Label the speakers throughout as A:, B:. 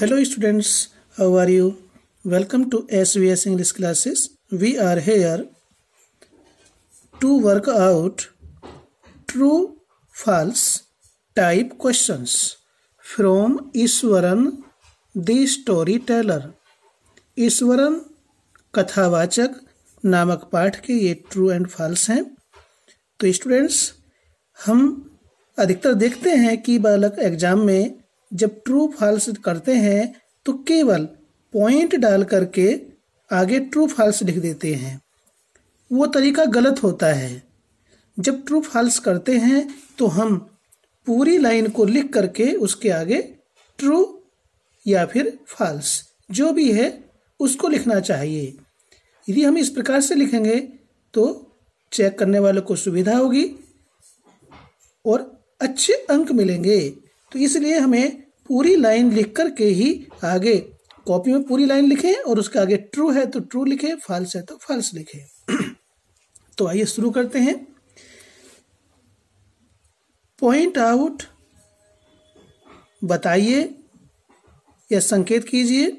A: Hello students, how are you? Welcome to SVS English classes. We are here to work out true false type questions from Eswaran the storyteller. Eswaran कथावाचक नामक पाठ के ये true and false हैं। तो students, हम अधिकतर देखते हैं कि बालक एग्जाम में जब ट्रू फॉल्स करते हैं तो केवल पॉइंट डाल करके आगे ट्रू फॉल्स लिख देते हैं। वो तरीका गलत होता है। जब ट्रू फॉल्स करते हैं तो हम पूरी लाइन को लिख करके उसके आगे ट्रू या फिर फॉल्स जो भी है उसको लिखना चाहिए। यदि हम इस प्रकार से लिखेंगे तो चेक करने वालों को सुविधा होगी और अच्छे अंक मिलेंगे। तो इसलिए हमें पूरी लाइन लिख करके ही आगे कॉपी में पूरी लाइन लिखें और उसके आगे ट्रू है तो ट्रू लिखें, फॉल्स है तो फॉल्स लिखें। तो आइए शुरू करते हैं। पॉइंट आउट, बताइए या संकेत कीजिए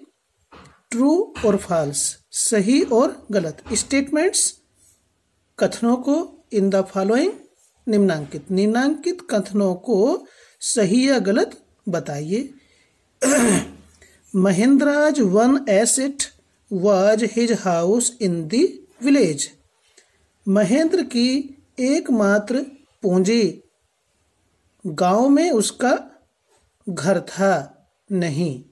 A: ट्रू और फॉल्स, सही और गलत स्टेटमेंट्स, कथनों को इन द फॉलोइंग निम्नांकित कथनों को सही या गलत बताइए। Mahendra's one asset was his house in the village. Mahendra की एकमात्र पूंजी गांव में उसका घर था। नहीं,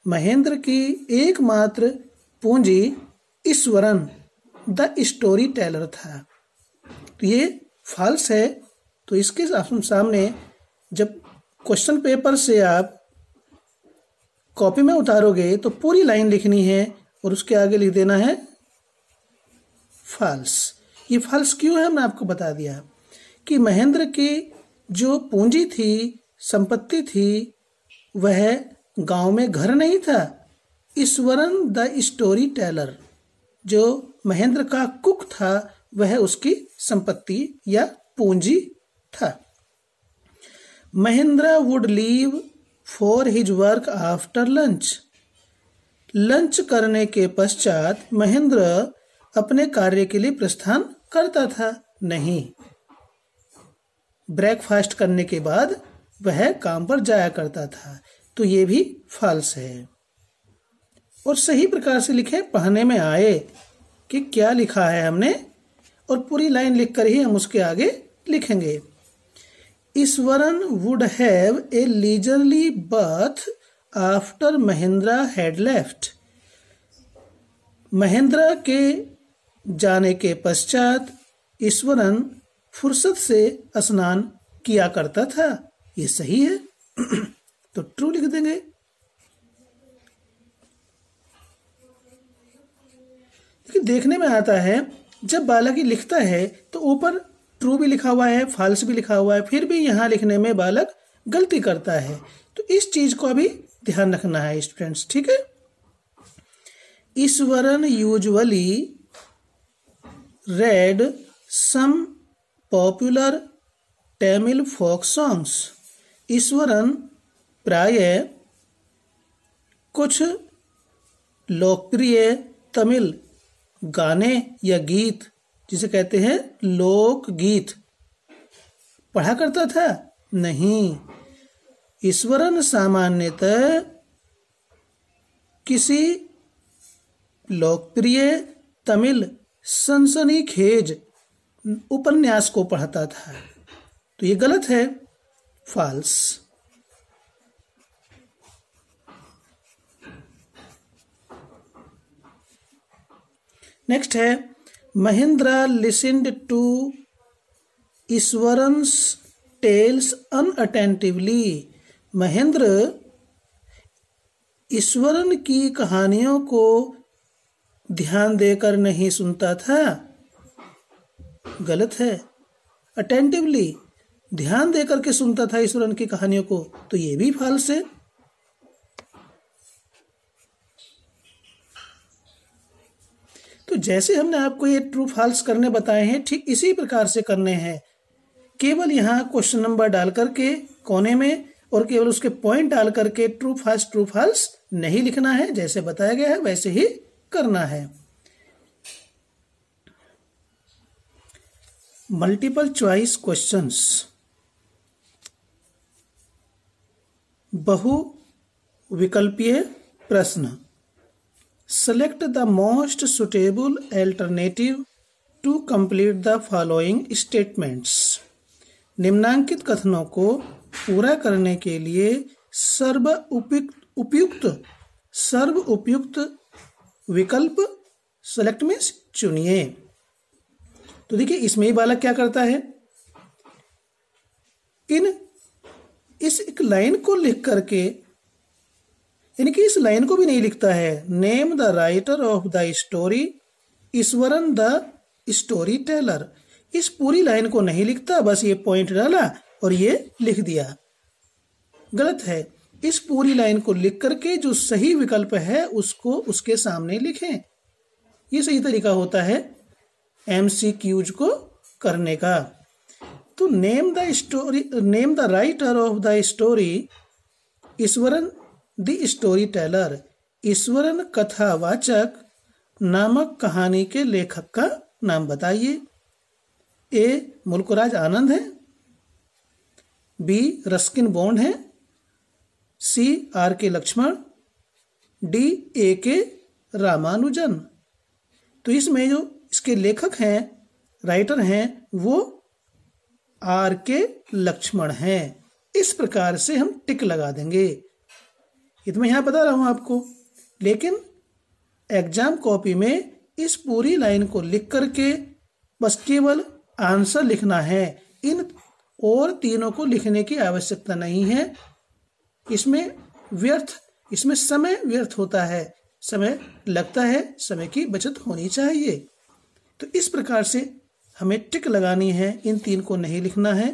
A: महेंद्र की एकमात्र पूंजी ईश्वरन द स्टोरी टेलर था। तो ये फॉल्स है। तो इसके सामने जब क्वेश्चन पेपर से आप कॉपी में उतारोगे तो पूरी लाइन लिखनी है और उसके आगे लिख देना है फॉल्स। ये फॉल्स क्यों है, हमने आपको बता दिया कि महेंद्र की जो पूंजी थी, संपत्ति थी, वह गांव में घर नहीं था। ईश्वरन द स्टोरी टेलर, जो महेंद्र का कुक था, वह उसकी संपत्ति या पूंजी था। Mahendra would leave for his work after lunch. Lunch करने के पश्चात महेंद्र अपने कार्य के लिए प्रस्थान करता था। नहीं, ब्रेकफास्ट करने के बाद वह काम पर जाया करता था। तो ये भी फॉल्स है। और सही प्रकार से लिखे, पढ़ने में आए कि क्या लिखा है हमने और पूरी लाइन लिखकर ही हम उसके आगे लिखेंगे। Iswaran would have a leisurely berth after Mahendra had left. Mahendra के जाने के पश्चात ईश्वरन फुर्सत से स्नान किया करता था। ये सही है। तो ट्रू लिख देंगे। देखने में आता है जब बालक ही लिखता है तो ऊपर ट्रू भी लिखा हुआ है, फॉल्स भी लिखा हुआ है, फिर भी यहाँ लिखने में बालक गलती करता है। तो इस चीज को अभी ध्यान रखना है स्टूडेंट्स, ठीक है। Iswaran usually read some popular Tamil folk songs. Iswaran प्रायः कुछ लोकप्रिय तमिल गाने या गीत, जिसे कहते हैं लोकगीत, पढ़ा करता था। नहीं, ईश्वरन सामान्यतः किसी लोकप्रिय तमिल सनसनीखेज उपन्यास को पढ़ता था। तो ये गलत है, फॉल्स। नेक्स्ट है Mahindra listened to Iswaran's tales inattentively. Mahendra Iswaran की कहानियों को ध्यान देकर नहीं सुनता था। गलत है। अटेंटिवली, ध्यान देकर के सुनता था ईश्वरन की कहानियों को, तो ये भी फॉल्स है। तो जैसे हमने आपको ये ट्रू फॉल्स करने बताए हैं, ठीक इसी प्रकार से करने हैं। केवल यहाँ क्वेश्चन नंबर डाल करके कोने में और केवल उसके पॉइंट डाल करके ट्रू फॉल्स नहीं लिखना है, जैसे बताया गया है वैसे ही करना है। मल्टीपल चॉइस क्वेश्चंस, बहु विकल्पीय प्रश्न। Select the most suitable alternative to complete the following statements. निम्नांकित कथनों को पूरा करने के लिए सर्व उपयुक्त विकल्प सेलेक्ट में चुनिए। तो देखिए इसमें ही बालक क्या करता है, इस एक लाइन को लिख करके, यानी कि इस लाइन को भी नहीं लिखता है, name the writer of the story Eswaran the story teller. इस पूरी लाइन को नहीं लिखता, बस ये पॉइंट डाला और ये लिख दिया। गलत है। इस पूरी लाइन को लिख करके जो सही विकल्प है उसको उसके सामने लिखें। ये सही तरीका होता है MCQs को करने का। तो name the writer of the story Eswaran the story teller. Eswaran कथावाचक नामक कहानी के लेखक का नाम बताइए। A मुल्कराज आनंद है, B रस्किन बॉन्ड है, C R.K. Laxman, D A.K. Ramanujan. तो इसमें जो इसके लेखक हैं, राइटर हैं, वो R.K. लक्ष्मण हैं। इस प्रकार से हम टिक लगा देंगे। ये तो मैं यहाँ बता रहा हूँ आपको, लेकिन एग्जाम कॉपी में इस पूरी लाइन को लिख करके बस केवल आंसर लिखना है। इन और तीनों को लिखने की आवश्यकता नहीं है। इसमें समय व्यर्थ होता है, समय लगता है, समय की बचत होनी चाहिए। तो इस प्रकार से हमें टिक लगानी है, इन तीन को नहीं लिखना है,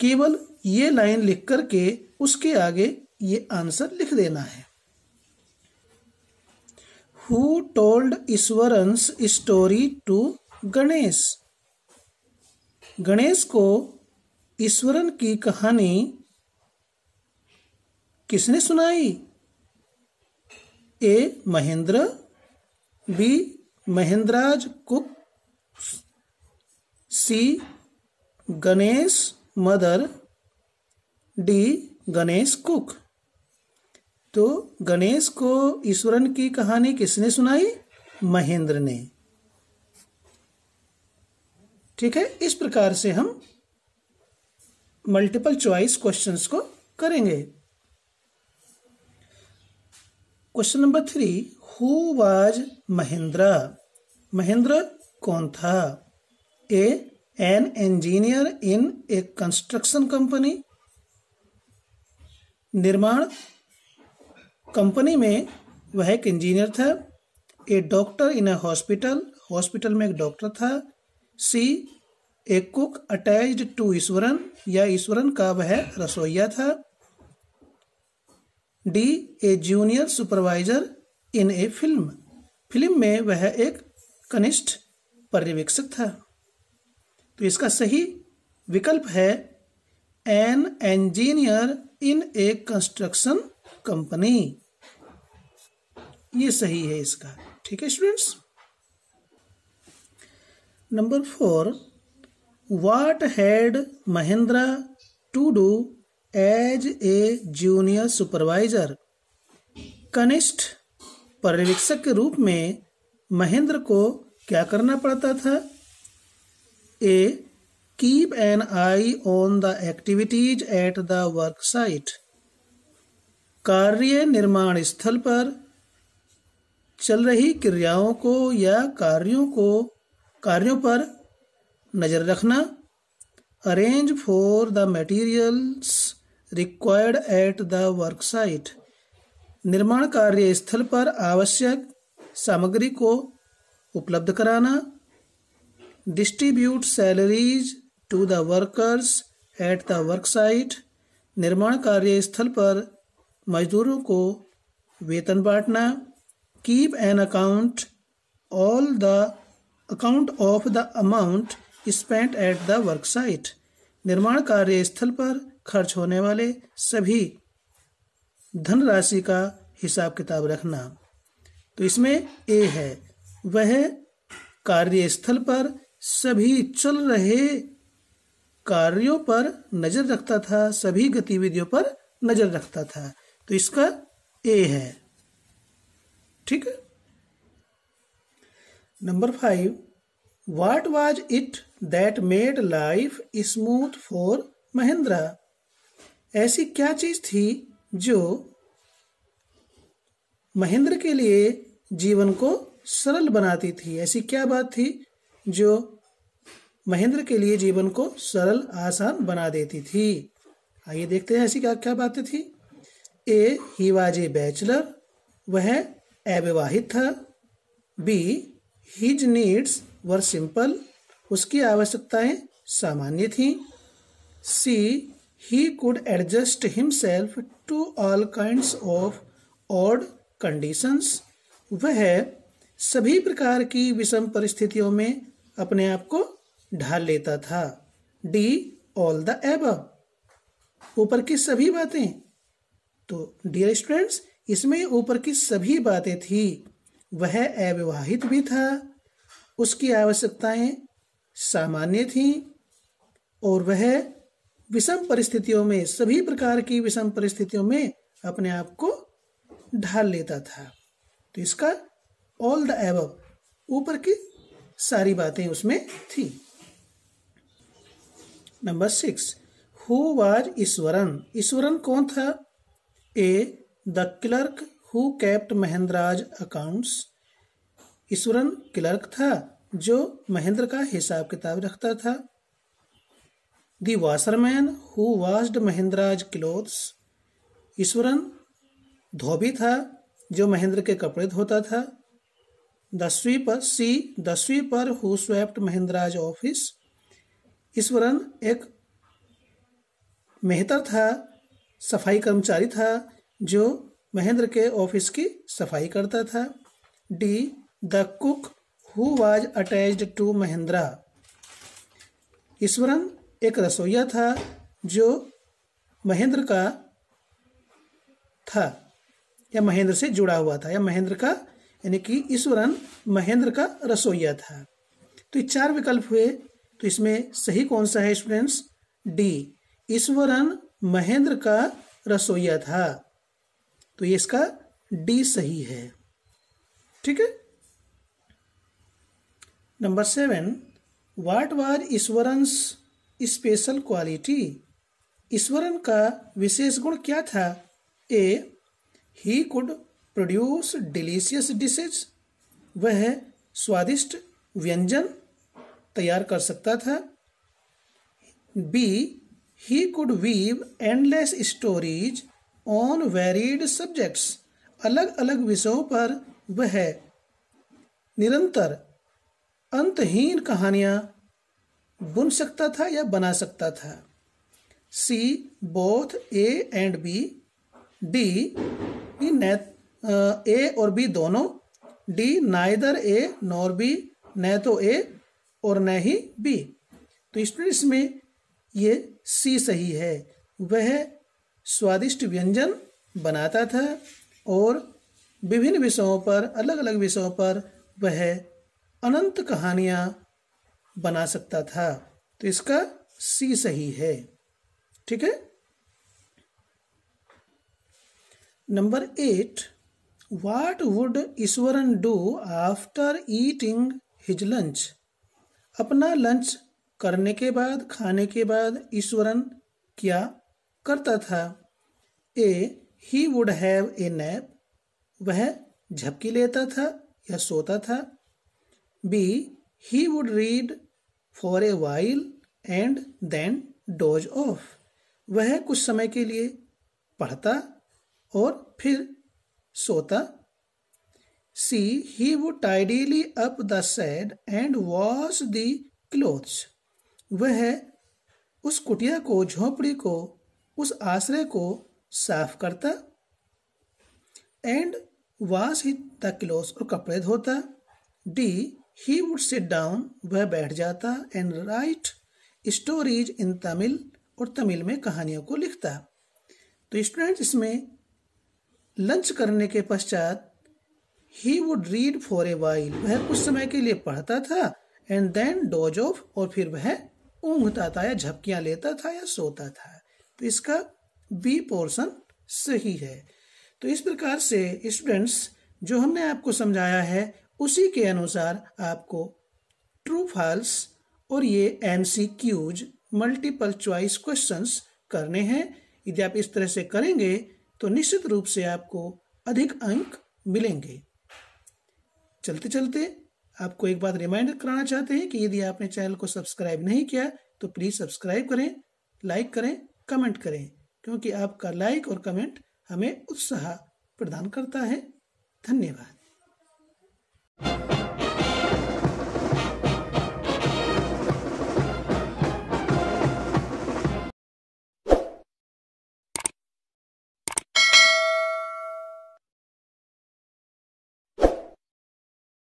A: केवल ये लाइन लिख करके उसके आगे ये आंसर लिख देना है। Who told Iswaran's story to Ganesh. Ganesh को ईश्वरन की कहानी किसने सुनाई? A Mahendra, B Mahendra's cook, C Ganesh mother, D Ganesh cook. तो गणेश को ईश्वरन की कहानी किसने सुनाई? महेंद्र ने। ठीक है, इस प्रकार से हम मल्टीपल चॉइस क्वेश्चंस को करेंगे। Question number 3, who was Mahendra. Mahendra कौन था? A an engineer in a construction company. निर्माण कंपनी में वह एक इंजीनियर था। A doctor in a hospital, hospital में एक डॉक्टर था। C a cook attached to Iswaran, या ईश्वरन का वह रसोइया था। D a junior supervisor in a film, film में वह एक कनिष्ठ पर्यवेक्षक था। तो इसका सही विकल्प है an engineer in a construction company. ये सही है इसका। ठीक है students. Number 4, what had Mahendra to do as a junior supervisor. कनिष्ठ पर्यवेक्षक के रूप में महेंद्र को क्या करना पड़ता था? A keep an I on the activities eight the work site. कार्य निर्माण स्थल पर चल रही क्रियाओं को या कार्यों पर नजर रखना। Arrange for the materials required at the work site. निर्माण कार्य स्थल पर आवश्यक सामग्री को उपलब्ध कराना। Distribute salaries to the workers at the work site. निर्माण कार्य स्थल पर मजदूरों को वेतन बांटना। Keep an account of the amount spent at the work site. निर्माण कार्य स्थल पर खर्च होने वाले सभी धनराशि का हिसाब किताब रखना। तो इसमें ए है, वह कार्यस्थल पर सभी चल रहे कार्यों पर नजर रखता था, सभी गतिविधियों पर नजर रखता था। तो इसका ए है। ठीक है। Number 5, what was it that made life smooth for Mahendra? ऐसी क्या चीज थी जो महेंद्र के लिए जीवन को सरल बनाती थी? ऐसी क्या बात थी जो महेंद्र के लिए जीवन को सरल आसान बना देती थी? आइए देखते हैं ऐसी क्या क्या बातें थी। ए, ही वाज ए बैचलर, वह अविवाहित था। B, his needs were simple, उसकी आवश्यकताएं सामान्य थीं। C, he could adjust himself to all kinds of odd conditions, वह सभी प्रकार की विषम परिस्थितियों में अपने आप को ढाल लेता था। डी, ऑल द एबव, ऊपर की सभी बातें। तो डियर स्टूडेंट्स, इसमें ऊपर की सभी बातें थी। वह अविवाहित भी था, उसकी आवश्यकताएं सामान्य थीं, और वह विषम परिस्थितियों में, सभी प्रकार की विषम परिस्थितियों में अपने आप को ढाल लेता था। तो इसका ऑल द एबव, ऊपर की सारी बातें उसमें थी। Number 6, who was Iswaran? Iswaran कौन था? A, the clerk who kept Mahendra's accounts, Iswaran clerk था जो महेंद्र का हिसाब किताब रखता था। The washerman who washed Mahendra's clothes, Iswaran धोबी था जो महेंद्र के कपड़े धोता था। The sweeper, C, the sweeper who swept Mahendra's office, Iswaran एक मेहतर था, सफाई कर्मचारी था जो महेंद्र के ऑफिस की सफाई करता था। D, the cook who was attached to Mahendra, Iswaran एक रसोइया था जो महेंद्र का था या महेंद्र से जुड़ा हुआ था, या महेंद्र का, यानी कि ईश्वरन महेंद्र का रसोइया था। तो ये 4 विकल्प हुए। तो इसमें सही कौन सा है स्टूडेंट्स? डी, ईश्वरन महेंद्र का रसोइया था। तो ये इसका डी सही है। ठीक है। Number 7, what was Iswaran's special quality? Iswaran का विशेष गुण क्या था? A, he could produce delicious dishes, वह स्वादिष्ट व्यंजन तैयार कर सकता था। B, he could weave endless stories on varied subjects, अलग अलग विषयों पर वह निरंतर अंतहीन कहानियां बुन सकता था या बना सकता था। C, both A and B, D, A और बी दोनों। D, neither A nor B, न तो ए और न ही बी। तो स्टूडेंट्स में ये सी सही है। वह स्वादिष्ट व्यंजन बनाता था और विभिन्न विषयों पर, अलग अलग विषयों पर वह अनंत कहानियां बना सकता था। तो इसका सी सही है। ठीक है। Number 8, what would Eswaran do after eating his lunch? अपना लंच करने के बाद, खाने के बाद ईश्वरन क्या करता था? A, he would have a nap, वह झपकी लेता था या सोता था। B, he would read for a while and then doze off, वह कुछ समय के लिए पढ़ता और फिर सोता। C, he would tidily up the shed and wash the clothes, वह उस कुटिया को, झोपड़ी को, उस आश्रय को साफ करता। एंड वॉश द क्लोथ्स, और कपड़े धोता। D, he would sit down, वह बैठ जाता। And right stories in Tamil, और तमिल में कहानियों को लिखता। तो स्टूडेंट इसमें लंच करने के पश्चात ही would read for a while, वह कुछ समय के लिए पढ़ता था, एंड देन डोज ऑफ, और फिर वह ऊँघता था या झपकियां लेता था या सोता था। तो इसका बी पोर्शन सही है। तो इस प्रकार से स्टूडेंट्स जो हमने आपको समझाया है उसी के अनुसार आपको ट्रू फॉल्स और ये MCQs मल्टीपल चॉइस क्वेश्चंस करने हैं। यदि आप इस तरह से करेंगे तो निश्चित रूप से आपको अधिक अंक मिलेंगे। चलते चलते आपको एक बात रिमाइंडर कराना चाहते हैं कि यदि आपने चैनल को सब्सक्राइब नहीं किया तो प्लीज़ सब्सक्राइब करें, लाइक करें, कमेंट करें, क्योंकि आपका लाइक और कमेंट हमें उत्साह प्रदान करता है। धन्यवाद।